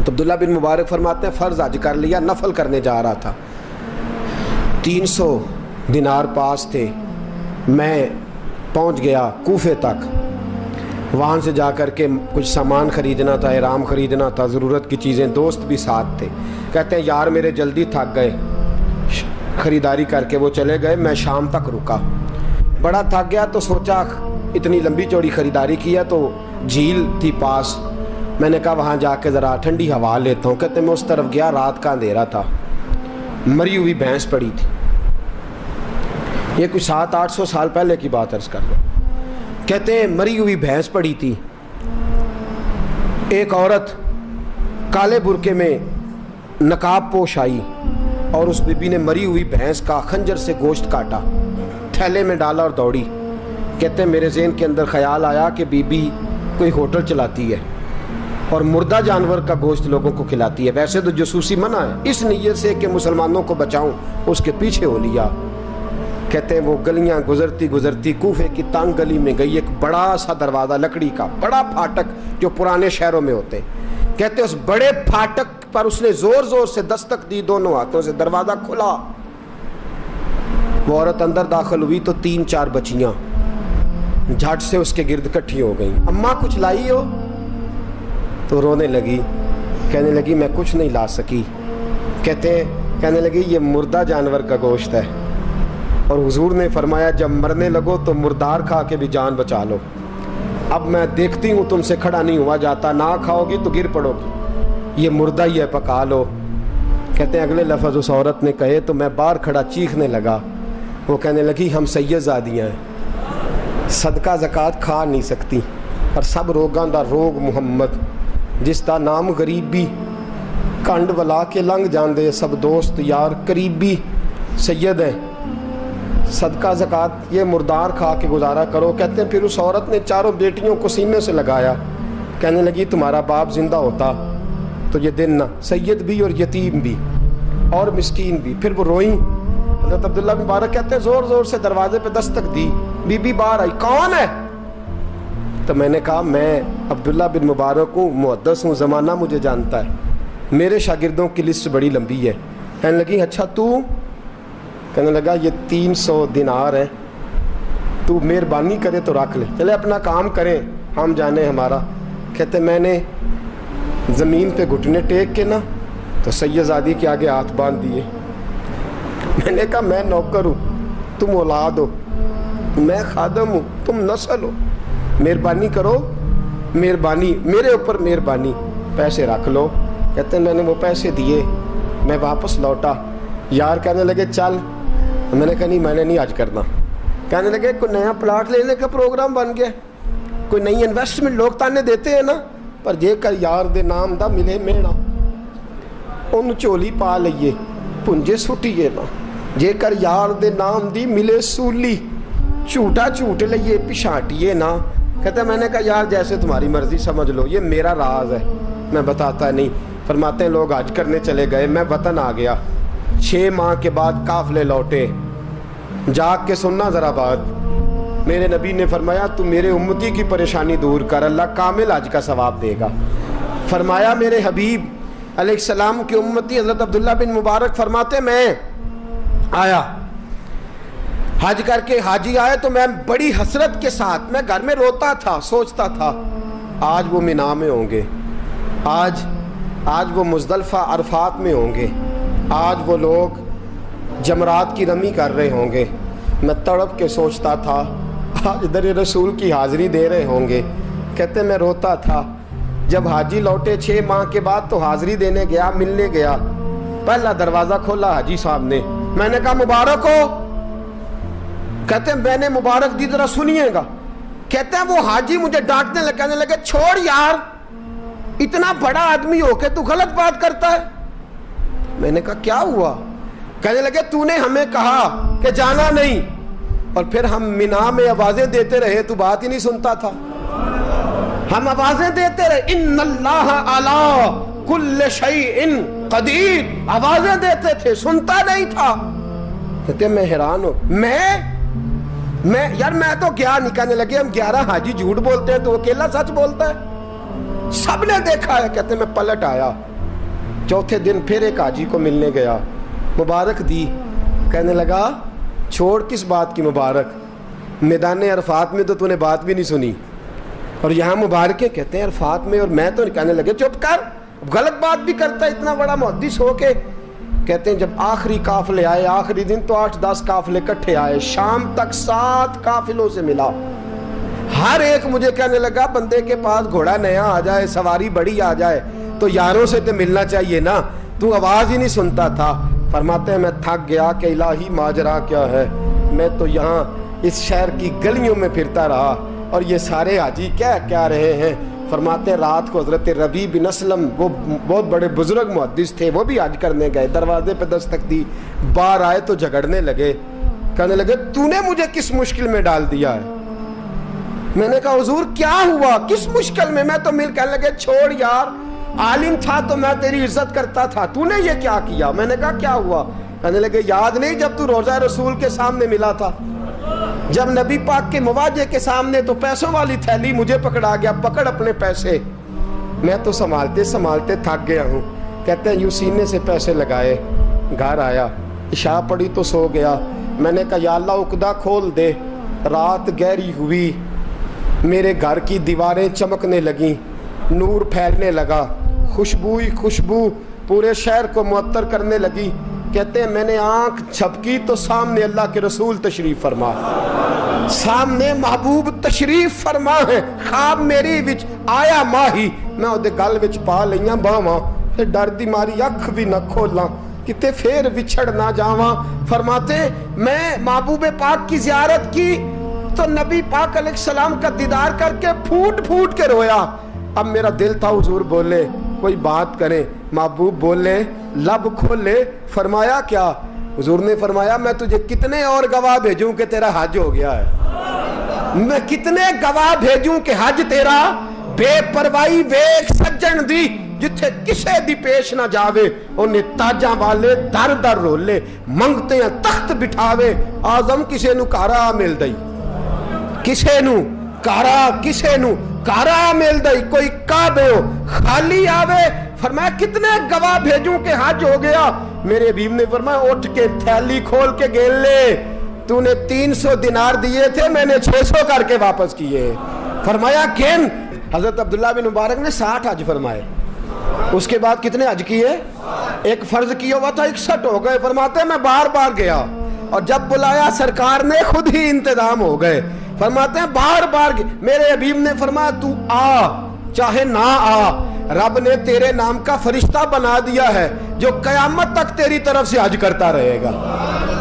تو عبداللہ بن مبارک فرماتے ہیں فرض حج کر لیا، نفل کرنے جا رہا تھا، 300 دینار پاس تھے، میں پہنچ گیا کوفے تک، وہاں سے جا کر کے کچھ سامان خریدنا تھا، احرام خریدنا تھا، ضرورت کی چیزیں، دوست بھی ساتھ تھے، کہتے ہیں یار میرے جلدی تھک گئے، خریداری کر کے وہ چلے گئے، میں شام تک رکا، بڑا تھک گیا تو سوچا اتنی لمبی چوڑی خریداری کی ہے تو جھیل تھی پاس، میں نے کہا وہاں جا کے ذرا ٹھنڈی ہوا لیتا ہوں، کہتے میں اس طرف گیا، رات کا اندھیرا تھا، مری ہوئی بھینس پڑی تھی، یہ کچھ 700-800 سال پہلے کی بات عرض کر لو، کہتے ہیں مری ہوئی بھینس پڑی تھی، ایک عورت کالے برقعے میں نقاب پوش آئی اور اس بی بی نے مری ہوئی بھینس کا خنجر سے گوشت کاٹا، تھیلے میں ڈالا اور دوڑی، کہتے ہیں میرے ذہن کے اندر خیال آیا کہ بی بی کوئی ہوٹل چلاتی ہے اور مردہ جانور کا گوشت لوگوں کو کھلاتی ہے، ویسے تو جاسوسی منع ہے، اس نیت سے کہ مسلمانوں کو بچاؤں اس کے پیچھے ہو لیا، کہتے ہیں وہ گلیاں گزرتی گزرتی کوفے کی تنگ گلی میں گئی، ایک بڑا سا دروازہ لکڑی کا، بڑا پھاٹک جو پرانے شہروں میں ہوتے، کہتے ہیں اس بڑے پھاٹک پر اس نے زور زور سے دستک دی، دونوں ہاتھوں سے دروازہ کھلا، وہ عورت اندر داخل ہوئی تو 3-4 بچیاں جھٹ سے اس کے گرد اکٹھی ہو گئیں، اماں کچھ لائی ہو؟ تو رونے لگی، کہنے لگی میں کچھ نہیں لا سکی، کہنے لگی یہ مردہ جانور کا گوشت ہے، اور حضور نے فرمایا جب مرنے لگو تو مردار کھا کے بھی جان بچا لو، اب میں دیکھتی ہوں تم سے کھڑا نہیں ہوا جاتا، نہ کھاؤ گی تو گر پڑو گی، یہ مردہ ہی ہے پکا لو، کہتے ہیں اگلے لفظ اس عورت نے کہے تو میں باہر کھڑا چیخنے لگا، وہ کہنے لگی ہم سید زادیاں ہیں، صدقہ زکوٰۃ کھا نہیں سکتی، اور سب روگاں دا روگ محمد، جس دا نام غریبی، کنڈ ولا کے لنگ جاندے سب دوست یار قریبی، سید ہیں، صدقہ زکوٰۃ یہ مردار کھا کے گزارا کرو، کہتے ہیں پھر اس عورت نے 4 بیٹیوں کو سینے سے لگایا، کہنے لگی تمہارا باپ زندہ ہوتا تو یہ دن نہ، سید بھی اور یتیم بھی اور مسکین بھی، پھر وہ روئیں، حضرت عبداللہ بن مبارک کہتے ہیں زور زور سے دروازے پہ دستک دی، بی بی باہر آئی، کون ہے؟ تو میں نے کہا میں عبداللہ بن مبارک ہوں، محدث ہوں، زمانہ مجھے جانتا ہے، میرے شاگردوں کی لسٹ بڑی لمبی ہے، کہنے لگی اچھا تو؟ کہنے لگا یہ 300 دینار ہیں، تو مہربانی کرے تو رکھ لے، چلے اپنا کام کریں ہم جانے ہمارا، کہتے میں نے زمین پہ گھٹنے ٹیک کے نا تو سید زادی کے آگے ہاتھ باندھ دیے، میں نے کہا میں نوکر ہوں تم اولاد ہو، میں خادم ہوں تم نسل ہو، مہربانی کرو، مہربانی میرے اوپر مہربانی، پیسے رکھ لو، کہتے ہیں میں نے وہ پیسے دیے، میں واپس لوٹا، یار کہنے لگے چل، میں نے کہا نہیں میں نے نہیں آج کرنا، کہنے لگے کوئی نیا پلاٹ لینے کا پروگرام بن گیا، کوئی نئی انویسٹمنٹ، لوگ تانے دیتے ہیں نا، پر جے کر یار دے نام دا ملے میڑا، ان چولی پا لئیے پنجے سٹیے نا، جے کر یار دے نام دی ملے سولی، چھوٹا چھوٹ لئیے پشانٹیے نا، کہتا ہے میں نے کہا یار جیسے تمہاری مرضی سمجھ لو، یہ میرا راز ہے میں بتاتا نہیں، فرماتے ہیں لوگ حج کرنے چلے گئے، میں وطن آ گیا، 6 ماہ کے بعد قافلے لوٹے، جاگ کے سننا ذرا بات، میرے نبی نے فرمایا تو میرے امتی کی پریشانی دور کر، اللہ کامل حج کا ثواب دے گا، فرمایا میرے حبیب علیہ السلام کی امتی حضرت عبداللہ بن مبارک فرماتے میں آیا حج کر کے، حاجی آئے تو میں بڑی حسرت کے ساتھ، میں گھر میں روتا تھا، سوچتا تھا آج وہ مینا میں ہوں گے، آج وہ مزدلفہ عرفات میں ہوں گے، آج وہ لوگ جمرات کی رمی کر رہے ہوں گے، میں تڑپ کے سوچتا تھا آج در رسول کی حاضری دے رہے ہوں گے، کہتے میں روتا تھا، جب حاجی لوٹے 6 ماہ کے بعد تو حاضری دینے گیا، ملنے گیا، پہلا دروازہ کھولا حاجی صاحب نے، میں نے کہا مبارک ہو، کہتے ہیں میں نے مبارک دی ذرا سنیے گا، کہتے ہیں وہ حاجی مجھے ڈانٹنے لگے، کہنے لگے چھوڑ یار اتنا بڑا آدمی ہو کے تو غلط بات کرتا ہے، میں نے کہا کیا ہوا؟ کہنے لگے تو نے ہمیں کہا کہ جانا نہیں، اور پھر ہم مینا میں آوازیں دیتے رہے، تو بات ہی نہیں سنتا تھا، ہم آوازیں دیتے رہے ان اللہ علی کل شیء قدیر، آوازیں دیتے تھے، سنتا نہیں تھا، کہتے میں حیران ہوں، میں یار میں تو کیا نہیں، کہنے لگے ہم 11 حاجی جھوٹ بولتے ہیں تو اکیلا سچ بولتا ہے، सब ने देखा है। कहते मैं पलट आया, चौथे दिन फिर एक हाजी को मिलने गया, मुबारक दी। कहने लगा छोड़ किस बात की मुबारक, मैदान अरफात में तो तूने बात भी नहीं सुनी और यहाँ मुबारकें। कहते हैं अरफात में, और मैं तो नहीं। कहने लगे चुप कर, गलत बात भी करता है इतना बड़ा मुहद्दिस हो के। कहते हैं जब आखिरी काफिले आए, आखिरी दिन तो 8-10 काफिले इकट्ठे आए, शाम तक 7 काफिलों से मिला। हर एक मुझे कहने लगा बंदे के पास घोड़ा नया आ जाए, सवारी बड़ी आ जाए तो यारों से तो मिलना चाहिए ना, तू आवाज ही नहीं सुनता था। फरमाते हैं मैं थक गया कि इलाही माजरा क्या है, मैं तो यहाँ इस शहर की गलियों में फिरता रहा और ये सारे हाजी क्या क्या रहे हैं। फरमाते हैं रात को हजरत रबी बिन असलम, वो बहुत बड़े बुजुर्ग मुहद्दिस थे, वो भी हज करने गए, दरवाजे पे दस्तक दी, बाहर आए तो झगड़ने लगे। कहने लगे तूने मुझे किस मुश्किल में डाल दिया है। मैंने कहा हुजूर क्या हुआ, किस मुश्किल में। मैं तो मिल। कहने लगे छोड़ यार, आलिम था तो मैं तेरी इज्जत करता था, तूने ये क्या किया। मैंने कहा क्या हुआ। कहने लगे याद नहीं जब तू रोजा रसूल के सामने मिला था, जब नबी पाक के मवाजे के सामने तो पैसों वाली थैली मुझे पकड़ा गया, पकड़ अपने पैसे। मैं तो संभालते संभालते थक गया हूँ। कहते हैं यूं सीने से पैसे लगाए, घर आया, इशा पड़ी तो सो गया। मैंने कहा या अल्लाह उकदा खोल दे। रात गहरी हुई, मेरे घर की दीवारें चमकने लगी, नूर फैलने लगा, खुशबू ही खुशबू पूरे शहर को मुअत्तर करने लगी। कहते हैं मैंने आंख झपकी तो सामने अल्लाह के रसूल तशरीफ फरमा, सामने महबूब तशरीफ फरमा है। ख्वाब मेरी विच आया माही, मैं उहदे गल विच पा लईयां बावां, फिर डर दी मारी अख भी न खोलां किते फिर विछड़ ना जावां। फरमाते मैं महबूब पाक की जियारत की तो नबी पाक अलैहिस्सलाम का दीदार करके फूट फूट के रोया। अब मेरा दिल था हुजूर बोले कोई बात करें, महबूब बोले लब खोले। फरमाया क्या। हुजूर ने फरमाया मैं तुझे कितने और गवाह भेजूं कि तेरा हज हो गया है। मैं कितने गवाह भेजूं कि हज तेरा बेपरवाही वेख सज्जन दी, जिथे किसे दी पेश ना जावे उन्हें ताजा वाले दर दर रोले, मंगते हैं तख्त बिठावे आजम किसे नु कारा मिल दई, किसे नु कारा, किसे नु कारा मिल दई, कोई काबे हो खाली आवे। फरमाया कितने गवाह भेजूं कि हज हो गया। मेरे हबीब ने फरमाया उठ के थैली खोल के गेल ले, तूने 300 दिनार दिए थे, मैंने 600 करके वापस किए। फरमाया किन। हजरत अब्दुल्ला बिन मुबारक ने 60 हज फरमाए। उसके बाद कितने हज किए, एक फर्ज किया हुआ था 61 हो गए। फरमाते मैं बार बार गया और जब बुलाया सरकार ने खुद ही इंतजाम हो गए। फरमाते हैं बार बार मेरे हबीब ने फरमाया तू आ चाहे ना आ, रब ने तेरे नाम का फरिश्ता बना दिया है जो कयामत तक तेरी तरफ से हज करता रहेगा,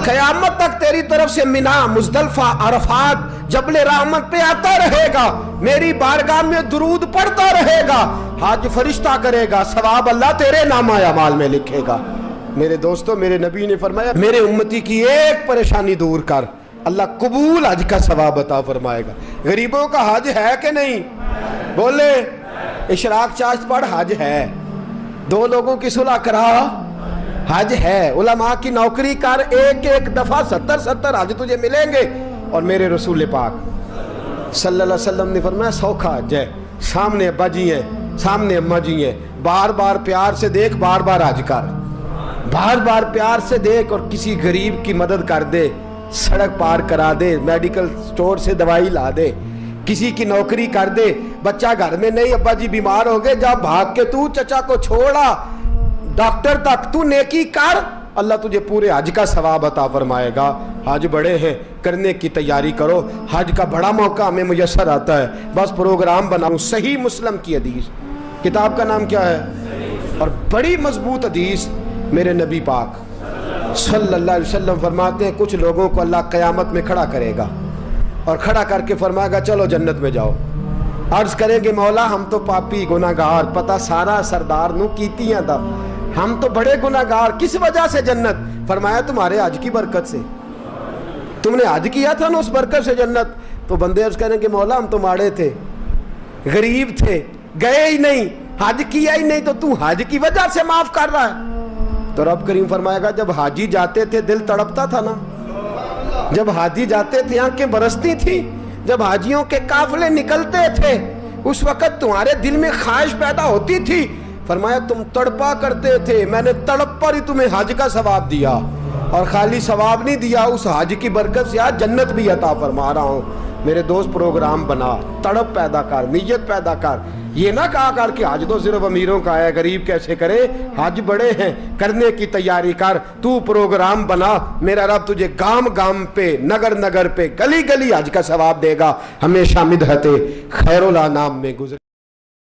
कयामत तक तेरी तरफ से मिना मुजदलफा अरफात जबले रहमत पे आता रहेगा, मेरी बारगाह में दुरूद पढ़ता रहेगा, हज फरिश्ता करेगा, सवाब अल्लाह तेरे नामा अमाल में लिखेगा। मेरे दोस्तों मेरे नबी ने फरमाया मेरे उम्मती की एक परेशानी दूर कर, अल्लाह कबूल हज का सवाब अता फरमाएगा। गरीबों का हज है कि नहीं, बोले इशराक चाश्त पढ़ हज है, 2 लोगों की सुलह करा हज है, उलमा की नौकरी कर, एक एक दफा 70-70 हज तुझे मिलेंगे। और मेरे रसूल पाक सल्लल्लाहु अलैहि वसल्लम ने फरमाया सौखा हज है, सामने अब्बा जी हैं, सामने अम्मा जी हैं, बार बार प्यार से देख, बार बार हज कर, बार बार प्यार से देख और किसी गरीब की मदद कर दे, सड़क पार करा दे, मेडिकल स्टोर से दवाई ला दे, किसी की नौकरी कर दे, बच्चा घर में नहीं अब्बा जी बीमार हो गए, जा भाग के तू चचा को छोड़ा डॉक्टर तक, तू नेकी कर, अल्लाह तुझे पूरे हज का सवाब अता फरमाएगा। हज बड़े हैं, करने की तैयारी करो, हज का बड़ा मौका हमें मुयस्सर आता है, बस प्रोग्राम बनाऊं। सही मुस्लिम की हदीस, किताब का नाम क्या है, और बड़ी मजबूत हदीस मेरे नबी पाक सल्लल्लाहु अलैहि वसल्लम फरमाते हैं कुछ लोगों को अल्लाह क़यामत में खड़ा करेगा और खड़ा करके फरमाएगा चलो जन्नत में जाओ। अर्ज करेंगे मौला हम तो पापी गुनाहगार, पता सारा सरदार नू कीतियां दा, हम तो बड़े गुनाहगार, किस वजह से जन्नत। फरमाया तुम्हारे हज की बरकत से, तुमने हज किया था ना उस बरकत से जन्नत। तो बंदे अर्ज करेंगे मौला हम तो माड़े थे, गरीब थे, गए ही नहीं, हज किया ही नहीं, तो तू हज की वजह से माफ कर रहा है। तो रब करीम फरमाएगा जब हाजी जाते थे दिल तड़पता था ना, जब हाजी जाते थे आंखें बरसती थी, जब हाजियों के काफिले निकलते थे उस वक्त तुम्हारे दिल में ख्वाहिश पैदा होती थी, फरमाया तुम तड़पा करते थे, मैंने तड़प पर ही तुम्हें हज का सवाब दिया, और खाली सवाब नहीं दिया, उस हज की बरकत से आज जन्नत भी अता फरमा रहा हूँ। मेरे दोस्त प्रोग्राम बना, तड़प पैदा कर, नीयत पैदा कर, ये ना कहा कर कि हज तो सिर्फ अमीरों का है, गरीब कैसे करे, हज बड़े हैं, करने की तैयारी कर, तू प्रोग्राम बना, मेरा रब तुझे गांव गांव पे, नगर नगर पे, गली गली हज का सवाब देगा। हमेशा मिदहते खैरुल अनाम में गुजर